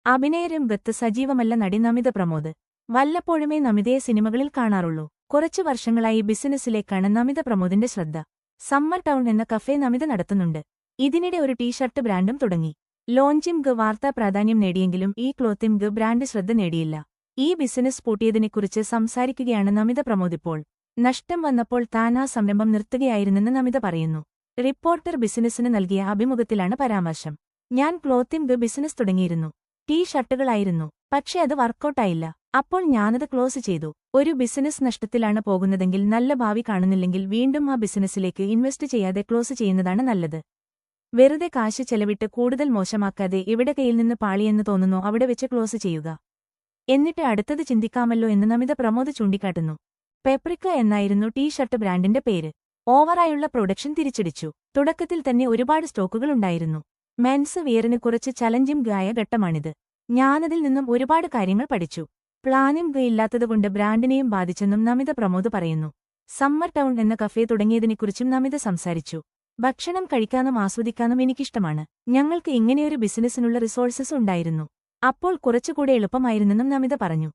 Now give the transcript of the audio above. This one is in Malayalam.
അഭിനയരംഗത്ത് സജീവമല്ല നടി നമിത പ്രമോദ്. വല്ലപ്പോഴുമേ നമിതയെ സിനിമകളിൽ കാണാറുള്ളൂ. കുറച്ചു വർഷങ്ങളായി ബിസിനസ്സിലേക്കാണ് നമിത പ്രമോദിന്റെ ശ്രദ്ധ. സമ്മർ ടൗൺ എന്ന കഫേ നമിത നടത്തുന്നുണ്ട്. ഇതിനിടെ ഒരു ടീഷർട്ട് ബ്രാൻഡും തുടങ്ങി. ലോഞ്ചിംഗ് വാർത്താ പ്രാധാന്യം നേടിയെങ്കിലും ഈ ക്ലോത്തിംഗ് ബ്രാൻഡ് ശ്രദ്ധ നേടിയില്ല. ഈ ബിസിനസ് പൂട്ടിയതിനെക്കുറിച്ച് സംസാരിക്കുകയാണ് നമിത പ്രമോദിപ്പോൾ. നഷ്ടം വന്നപ്പോൾ താൻ ആ സംരംഭം നിർത്തുകയായിരുന്നെന്ന് നമിത പറയുന്നു. റിപ്പോർട്ടർ ബിസിനസ്സിന് നൽകിയ അഭിമുഖത്തിലാണ് പരാമർശം. ഞാൻ ക്ലോത്തിംഗ് ബിസിനസ് തുടങ്ങിയിരുന്നു. ടീ-ഷർട്ടുകളായിരുന്നു. പക്ഷേ അത് വർക്കൗട്ടായില്ല. അപ്പോൾ ഞാനത് ക്ലോസ് ചെയ്തു. ഒരു ബിസിനസ് നഷ്ടത്തിലാണ് പോകുന്നതെങ്കിൽ നല്ല ഭാവി കാണുന്നില്ലെങ്കിൽ വീണ്ടും ആ ബിസിനസ്സിലേക്ക് ഇൻവെസ്റ്റ് ചെയ്യാതെ ക്ലോസ് ചെയ്യുന്നതാണ് നല്ലത്. വെറുതെ കാശ് ചെലവിട്ട് കൂടുതൽ മോശമാക്കാതെ എവിടെ കയ്യിൽ നിന്ന് പാളിയെന്ന് തോന്നുന്നോ അവിടെ വെച്ച് ക്ലോസ് ചെയ്യുക. എന്നിട്ട് അടുത്തത് ചിന്തിക്കാമല്ലോ എന്ന് നമിത പ്രമോദ് ചൂണ്ടിക്കാട്ടുന്നു. പെപ്രിക്ക എന്നായിരുന്നു ടീ-ഷർട്ട് ബ്രാൻഡിന്റെ പേര്. ഓവറായുള്ള പ്രൊഡക്ഷൻ തിരിച്ചടിച്ചു. തുടക്കത്തിൽ തന്നെ ഒരുപാട് സ്റ്റോക്കുകളുണ്ടായിരുന്നു. മെൻസ് വിയറിന് കുറച്ച് ചലഞ്ചിംഗ് ആയ ഘട്ടമാണിത്. ഞാനതിൽ നിന്നും ഒരുപാട് കാര്യങ്ങൾ പഠിച്ചു. പ്ലാനിംഗ് ഇല്ലാത്തതുകൊണ്ട് ബ്രാൻഡിനെയും ബാധിച്ചെന്നും നമിത പ്രമോദ് പറയുന്നു. സമ്മർ ടൗൺ എന്ന കഫേ തുടങ്ങിയതിനെക്കുറിച്ചും നമിത സംസാരിച്ചു. ഭക്ഷണം കഴിക്കാനും ആസ്വദിക്കാനും എനിക്കിഷ്ടമാണ്. ഞങ്ങൾക്ക് ഇങ്ങനെയൊരു ബിസിനസ്സിനുള്ള റിസോഴ്സസ് ഉണ്ടായിരുന്നു. അപ്പോൾ കുറച്ചുകൂടെ എളുപ്പമായിരുന്നെന്നും നമിത പറഞ്ഞു.